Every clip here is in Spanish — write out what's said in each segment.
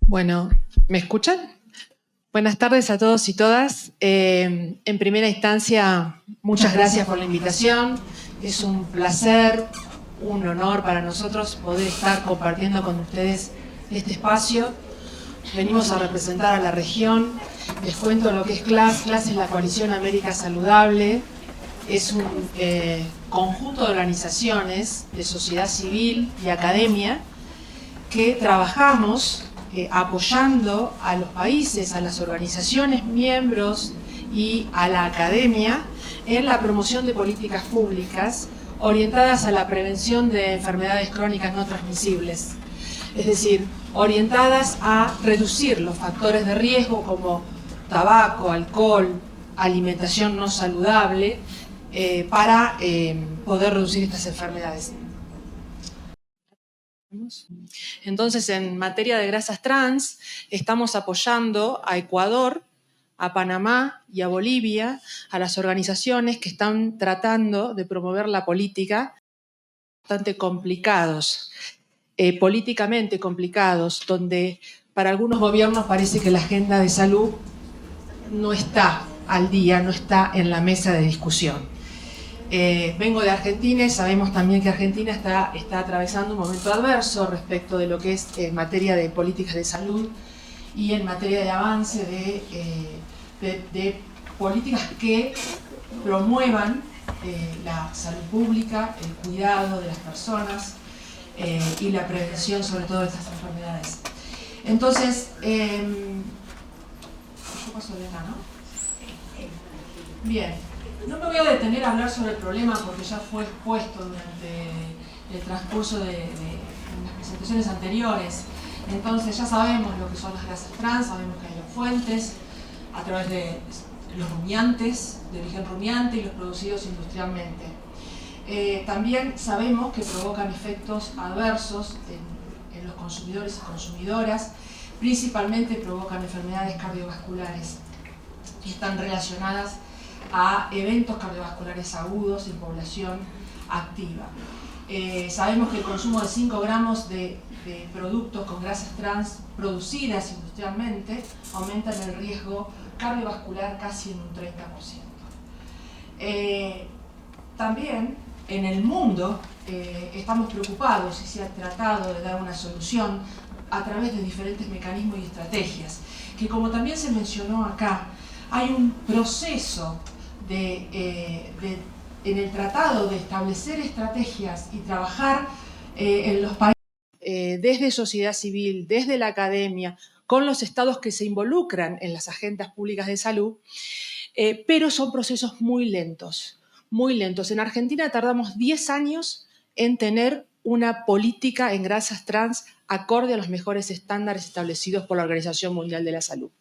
Bueno, ¿me escuchan? Buenas tardes a todos y todas. En primera instancia, muchas gracias por la invitación. Es un placer, un honor para nosotros poder estar compartiendo con ustedes este espacio. Venimos a representar a la región. Les cuento lo que es CLAS. CLAS es la Coalición América Saludable. Es un conjunto de organizaciones de sociedad civil y academia que trabajamos apoyando a los países, a las organizaciones miembros y a la academia en la promoción de políticas públicas orientadas a la prevención de enfermedades crónicas no transmisibles. Es decir, orientadas a reducir los factores de riesgo como tabaco, alcohol, alimentación no saludable, para poder reducir estas enfermedades. Entonces, en materia de grasas trans, estamos apoyando a Ecuador, a Panamá y a Bolivia, a las organizaciones que están tratando de promover la política, bastante complicados, políticamente complicados, donde para algunos gobiernos parece que la agenda de salud no está al día, no está en la mesa de discusión. Vengo de Argentina y sabemos también que Argentina está atravesando un momento adverso respecto de lo que es en materia de políticas de salud y en materia de avance de políticas que promuevan la salud pública, el cuidado de las personas y la prevención sobre todo de estas enfermedades. Entonces, yo paso de acá, ¿no? Bien. No me voy a detener a hablar sobre el problema porque ya fue expuesto durante el transcurso de las presentaciones anteriores. Entonces ya sabemos lo que son las grasas trans, sabemos que hay dos fuentes a través de los rumiantes, de origen rumiante y los producidos industrialmente. También sabemos que provocan efectos adversos en los consumidores y consumidoras, principalmente provocan enfermedades cardiovasculares que están relacionadas a eventos cardiovasculares agudos en población activa. Sabemos que el consumo de 5 gramos de productos con grasas trans producidas industrialmente aumentan el riesgo cardiovascular casi en un 30%. También en el mundo estamos preocupados y se ha tratado de dar una solución a través de diferentes mecanismos y estrategias, que como también se mencionó acá, hay un proceso en el tratado de establecer estrategias y trabajar en los países desde sociedad civil, desde la academia, con los estados que se involucran en las agendas públicas de salud, pero son procesos muy lentos, muy lentos. En Argentina tardamos 10 años en tener una política en grasas trans acorde a los mejores estándares establecidos por la Organización Mundial de la Salud.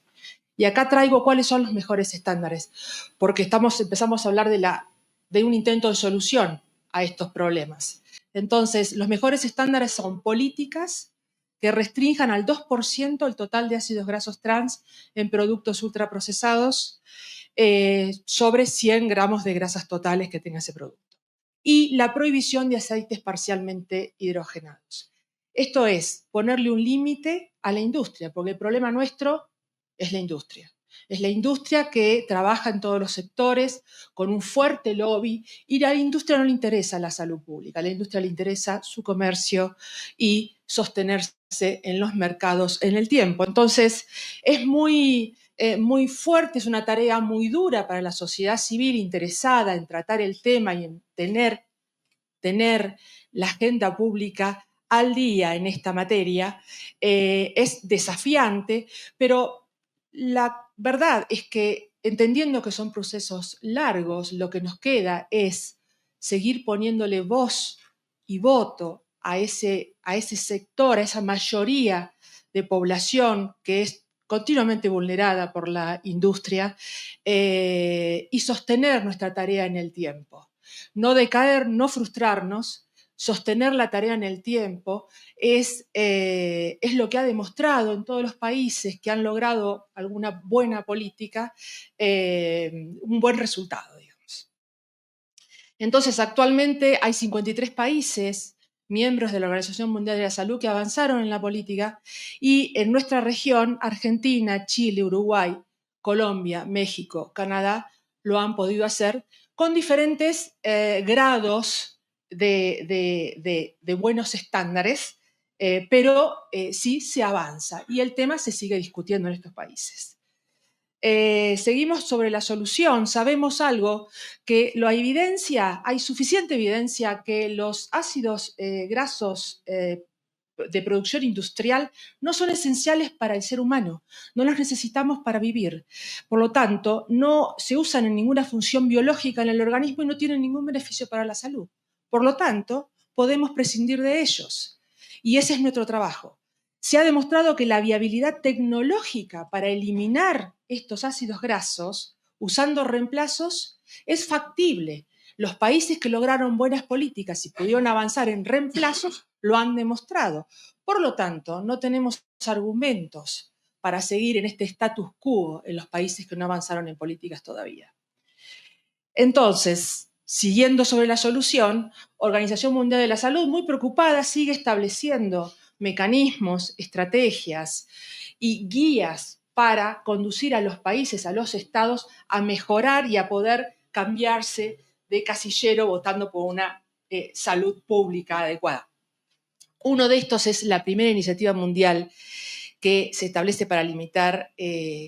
Y acá traigo cuáles son los mejores estándares, porque empezamos a hablar de un intento de solución a estos problemas. Entonces, los mejores estándares son políticas que restrinjan al 2% el total de ácidos grasos trans en productos ultraprocesados sobre 100 gramos de grasas totales que tenga ese producto. Y la prohibición de aceites parcialmente hidrogenados. Esto es ponerle un límite a la industria, porque el problema nuestro es la industria. Es la industria que trabaja en todos los sectores con un fuerte lobby y a la industria no le interesa la salud pública, a la industria le interesa su comercio y sostenerse en los mercados en el tiempo. Entonces, es muy fuerte, es una tarea muy dura para la sociedad civil interesada en tratar el tema y en tener la agenda pública al día en esta materia. Es desafiante, pero la verdad es que entendiendo que son procesos largos, lo que nos queda es seguir poniéndole voz y voto a ese sector, a esa mayoría de población que es continuamente vulnerada por la industria, y sostener nuestra tarea en el tiempo. No decaer, no frustrarnos, sostener la tarea en el tiempo es lo que ha demostrado en todos los países que han logrado alguna buena política, un buen resultado, digamos. Entonces, actualmente hay 53 países miembros de la Organización Mundial de la Salud que avanzaron en la política, y en nuestra región, Argentina, Chile, Uruguay, Colombia, México, Canadá, lo han podido hacer con diferentes grados de buenos estándares, pero sí se avanza y el tema se sigue discutiendo en estos países. Seguimos sobre la solución. Sabemos algo que lo evidencia, hay suficiente evidencia que los ácidos grasos de producción industrial no son esenciales para el ser humano, no los necesitamos para vivir. Por lo tanto, no se usan en ninguna función biológica en el organismo y no tienen ningún beneficio para la salud. Por lo tanto, podemos prescindir de ellos. Y ese es nuestro trabajo. Se ha demostrado que la viabilidad tecnológica para eliminar estos ácidos grasos usando reemplazos es factible. Los países que lograron buenas políticas y pudieron avanzar en reemplazos lo han demostrado. Por lo tanto, no tenemos argumentos para seguir en este status quo en los países que no avanzaron en políticas todavía. Entonces, siguiendo sobre la solución, Organización Mundial de la Salud, muy preocupada, sigue estableciendo mecanismos, estrategias y guías para conducir a los países, a los estados, a mejorar y a poder cambiarse de casillero votando por una salud pública adecuada. Uno de estos es la primera iniciativa mundial que se establece para limitar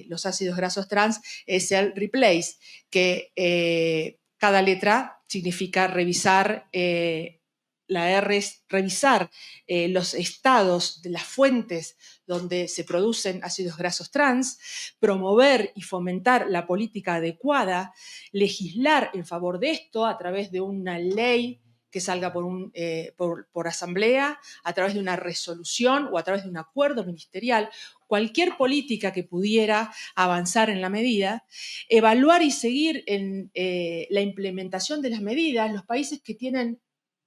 los ácidos grasos trans, es el REPLACE, que cada letra significa revisar, la R es revisar los estados de las fuentes donde se producen ácidos grasos trans, promover y fomentar la política adecuada, legislar en favor de esto a través de una ley que salga por asamblea, a través de una resolución o a través de un acuerdo ministerial, cualquier política que pudiera avanzar en la medida, evaluar y seguir en la implementación de las medidas. Los países que tienen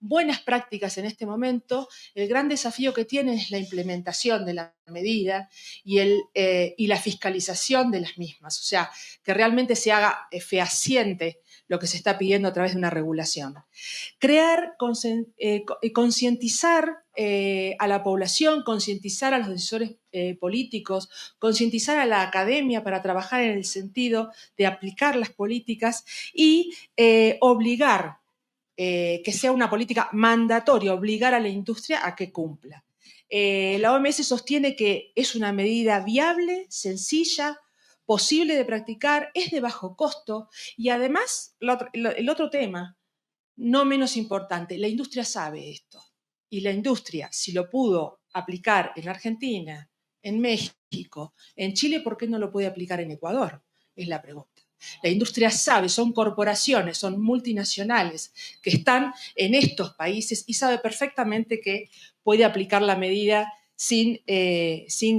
buenas prácticas en este momento, el gran desafío que tienen es la implementación de la medida y la fiscalización de las mismas, o sea, que realmente se haga fehaciente lo que se está pidiendo a través de una regulación. Crear, concientizar a la población, concientizar a los decisores políticos, concientizar a la academia para trabajar en el sentido de aplicar las políticas y obligar, que sea una política mandatoria, obligar a la industria a que cumpla. La OMS sostiene que es una medida viable, sencilla, posible de practicar, es de bajo costo y además el otro tema, no menos importante, la industria sabe esto y la industria, si lo pudo aplicar en Argentina, en México, en Chile, ¿por qué no lo puede aplicar en Ecuador? Es la pregunta. La industria sabe, son corporaciones, son multinacionales que están en estos países y sabe perfectamente que puede aplicar la medida sin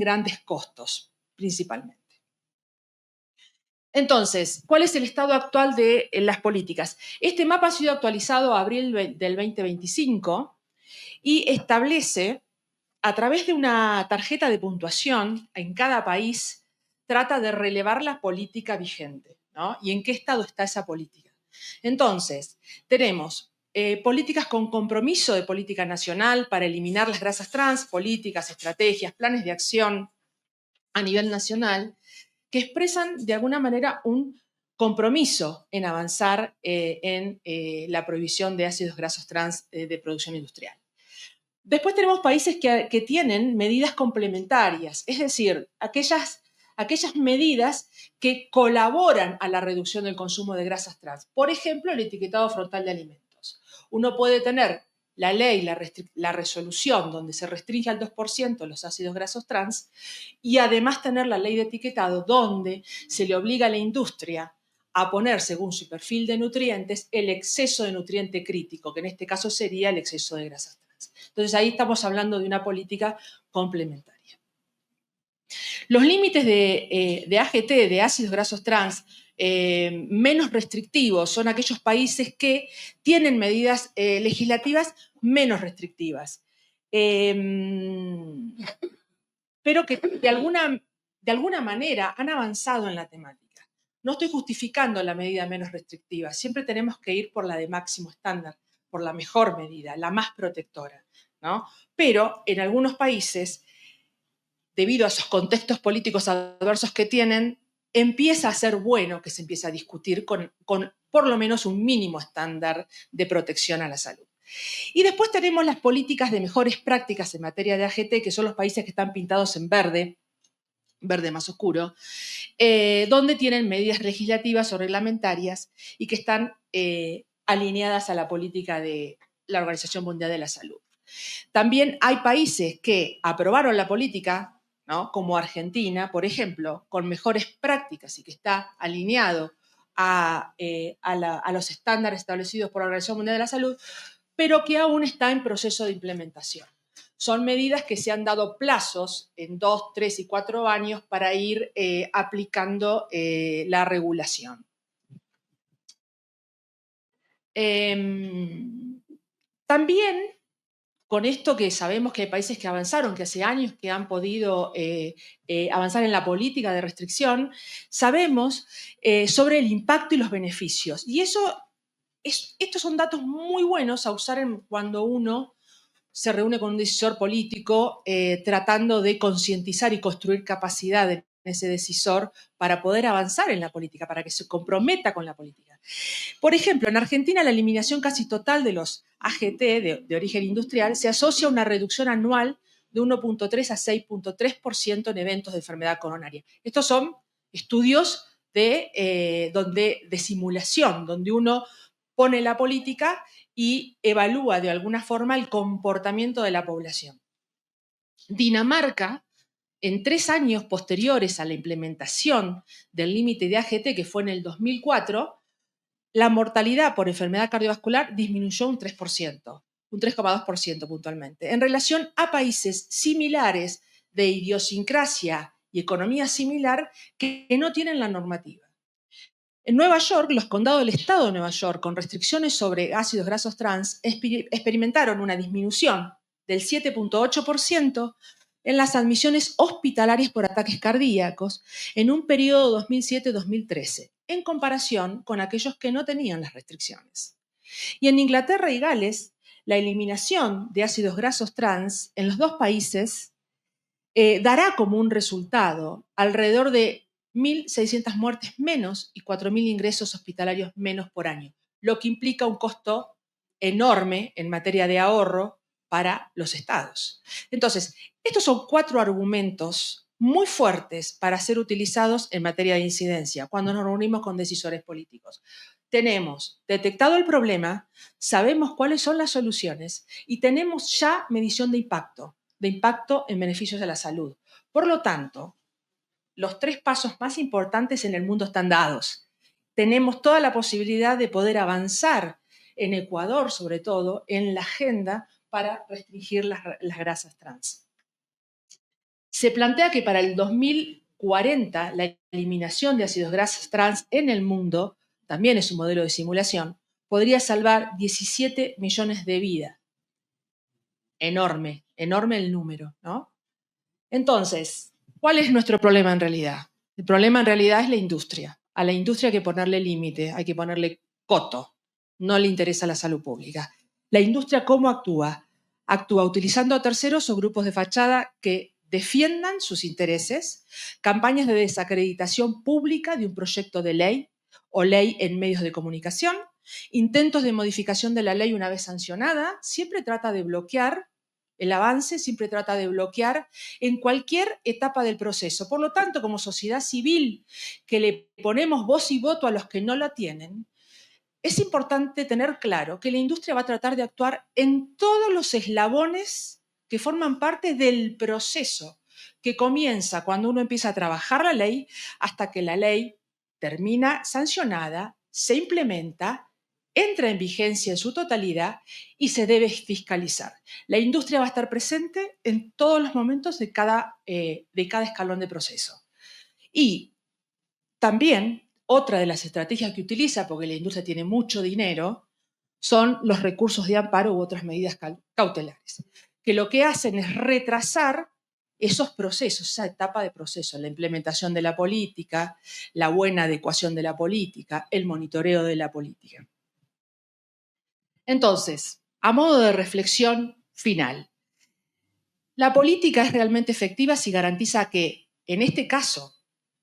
grandes costos, principalmente. Entonces, ¿cuál es el estado actual de las políticas? Este mapa ha sido actualizado a abril del 2025 y establece, a través de una tarjeta de puntuación en cada país, trata de relevar la política vigente, ¿no? Y en qué estado está esa política. Entonces, tenemos políticas con compromiso de política nacional para eliminar las grasas trans, políticas, estrategias, planes de acción a nivel nacional, que expresan de alguna manera un compromiso en avanzar en la prohibición de ácidos grasos trans de producción industrial. Después tenemos países que tienen medidas complementarias, es decir, aquellas medidas que colaboran a la reducción del consumo de grasas trans. Por ejemplo, el etiquetado frontal de alimentos. Uno puede tener la ley, la resolución donde se restringe al 2% los ácidos grasos trans y además tener la ley de etiquetado donde se le obliga a la industria a poner, según su perfil de nutrientes, el exceso de nutriente crítico, que en este caso sería el exceso de grasas trans. Entonces ahí estamos hablando de una política complementaria. Los límites de AGT, de ácidos grasos trans, menos restrictivos son aquellos países que tienen medidas legislativas menos restrictivas, pero que de alguna manera han avanzado en la temática. No estoy justificando la medida menos restrictiva, siempre tenemos que ir por la de máximo estándar por la mejor medida, la más protectora, ¿no? Pero en algunos países, debido a esos contextos políticos adversos que tienen, empieza a ser bueno que se empiece a discutir con por lo menos un mínimo estándar de protección a la salud. Y después tenemos las políticas de mejores prácticas en materia de AGT, que son los países que están pintados en verde más oscuro, donde tienen medidas legislativas o reglamentarias y que están alineadas a la política de la Organización Mundial de la Salud. También hay países que aprobaron la política, ¿no? Como Argentina, por ejemplo, con mejores prácticas y que está alineado a los estándares establecidos por la Organización Mundial de la Salud, pero que aún está en proceso de implementación. Son medidas que se han dado plazos en 2, 3 y 4 años para ir aplicando la regulación. También, con esto que sabemos que hay países que avanzaron, que hace años que han podido avanzar en la política de restricción, sabemos sobre el impacto y los beneficios. Y estos son datos muy buenos a usar cuando uno se reúne con un decisor político tratando de concientizar y construir capacidad en ese decisor para poder avanzar en la política, para que se comprometa con la política. Por ejemplo, en Argentina la eliminación casi total de los AGT de origen industrial se asocia a una reducción anual de 1.3 a 6.3% en eventos de enfermedad coronaria. Estos son estudios de simulación, donde uno pone la política y evalúa de alguna forma el comportamiento de la población. Dinamarca, en 3 años posteriores a la implementación del límite de AGT, que fue en el 2004, la mortalidad por enfermedad cardiovascular disminuyó un 3%, un 3,2% puntualmente, en relación a países similares de idiosincrasia y economía similar que no tienen la normativa. En Nueva York, los condados del estado de Nueva York, con restricciones sobre ácidos grasos trans, experimentaron una disminución del 7.8% en las admisiones hospitalarias por ataques cardíacos en un periodo 2007-2013, en comparación con aquellos que no tenían las restricciones. Y en Inglaterra y Gales, la eliminación de ácidos grasos trans en los dos países dará como un resultado alrededor de 1.600 muertes menos y 4.000 ingresos hospitalarios menos por año, lo que implica un costo enorme en materia de ahorro para los estados. Entonces, estos son 4 argumentos muy fuertes para ser utilizados en materia de incidencia cuando nos reunimos con decisores políticos. Tenemos detectado el problema, sabemos cuáles son las soluciones y tenemos ya medición de impacto en beneficios de la salud. Por lo tanto, los 3 pasos más importantes en el mundo están dados. Tenemos toda la posibilidad de poder avanzar en Ecuador, sobre todo, en la agenda para restringir las grasas trans. Se plantea que para el 2040 la eliminación de ácidos grasos trans en el mundo, también es un modelo de simulación, podría salvar 17 millones de vidas. Enorme, enorme el número, ¿no? Entonces, ¿cuál es nuestro problema en realidad? El problema en realidad es la industria. A la industria hay que ponerle límite, hay que ponerle coto. No le interesa la salud pública. La industria, ¿cómo actúa? Actúa utilizando a terceros o grupos de fachada que defiendan sus intereses, campañas de desacreditación pública de un proyecto de ley o ley en medios de comunicación, intentos de modificación de la ley una vez sancionada, siempre trata de bloquear el avance, siempre trata de bloquear en cualquier etapa del proceso. Por lo tanto, como sociedad civil que le ponemos voz y voto a los que no la tienen, es importante tener claro que la industria va a tratar de actuar en todos los eslabones que forman parte del proceso, que comienza cuando uno empieza a trabajar la ley hasta que la ley termina sancionada, se implementa, entra en vigencia en su totalidad y se debe fiscalizar. La industria va a estar presente en todos los momentos de cada escalón de proceso. Y también otra de las estrategias que utiliza, porque la industria tiene mucho dinero, son los recursos de amparo u otras medidas cautelares, que lo que hacen es retrasar esos procesos, esa etapa de proceso, la implementación de la política, la buena adecuación de la política, el monitoreo de la política. Entonces, a modo de reflexión final, la política es realmente efectiva si garantiza que, en este caso,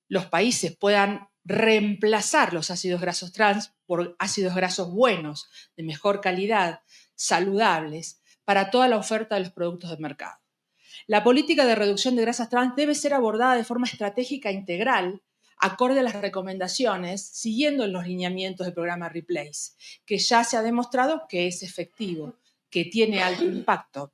los países puedan reemplazar los ácidos grasos trans por ácidos grasos buenos, de mejor calidad, saludables, para toda la oferta de los productos de mercado. La política de reducción de grasas trans debe ser abordada de forma estratégica e integral, acorde a las recomendaciones, siguiendo los lineamientos del programa Replace, que ya se ha demostrado que es efectivo, que tiene alto impacto,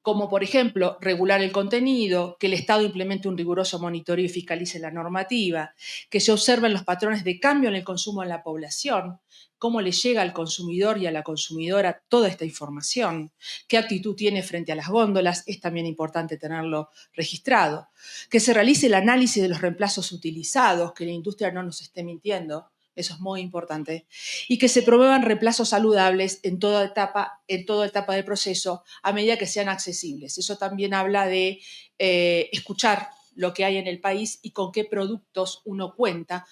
como por ejemplo regular el contenido, que el Estado implemente un riguroso monitoreo y fiscalice la normativa, que se observen los patrones de cambio en el consumo en la población, cómo le llega al consumidor y a la consumidora toda esta información, qué actitud tiene frente a las góndolas, es también importante tenerlo registrado, que se realice el análisis de los reemplazos utilizados, que la industria no nos esté mintiendo, eso es muy importante, y que se promuevan reemplazos saludables en toda etapa del proceso a medida que sean accesibles. Eso también habla de escuchar lo que hay en el país y con qué productos uno cuenta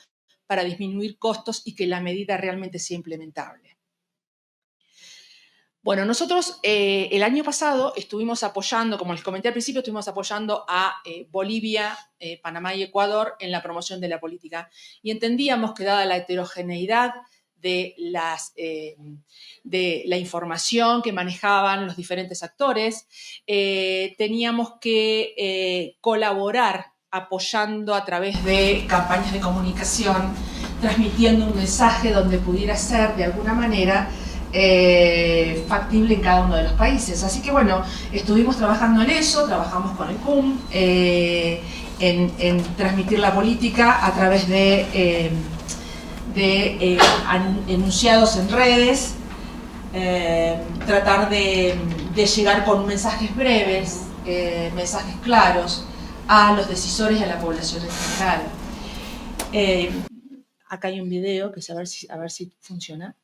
para disminuir costos y que la medida realmente sea implementable. Bueno, nosotros el año pasado estuvimos apoyando, como les comenté al principio, estuvimos apoyando a Bolivia, Panamá y Ecuador en la promoción de la política. Y entendíamos que dada la heterogeneidad de la información que manejaban los diferentes actores, teníamos que colaborar apoyando a través de campañas de comunicación, transmitiendo un mensaje donde pudiera ser de alguna manera factible en cada uno de los países. Así que bueno, estuvimos trabajando en eso, trabajamos con el CUM, en transmitir la política a través de enunciados en redes, tratar de llegar con mensajes breves, mensajes claros a los decisores y a la población en general. Acá hay un video que es a ver si funciona.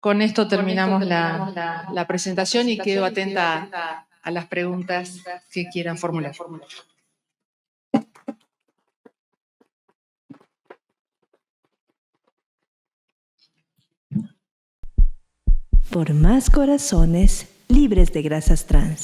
Con esto terminamos la presentación y quedo atenta a las preguntas que quieran formular. Por más corazones libres de grasas trans.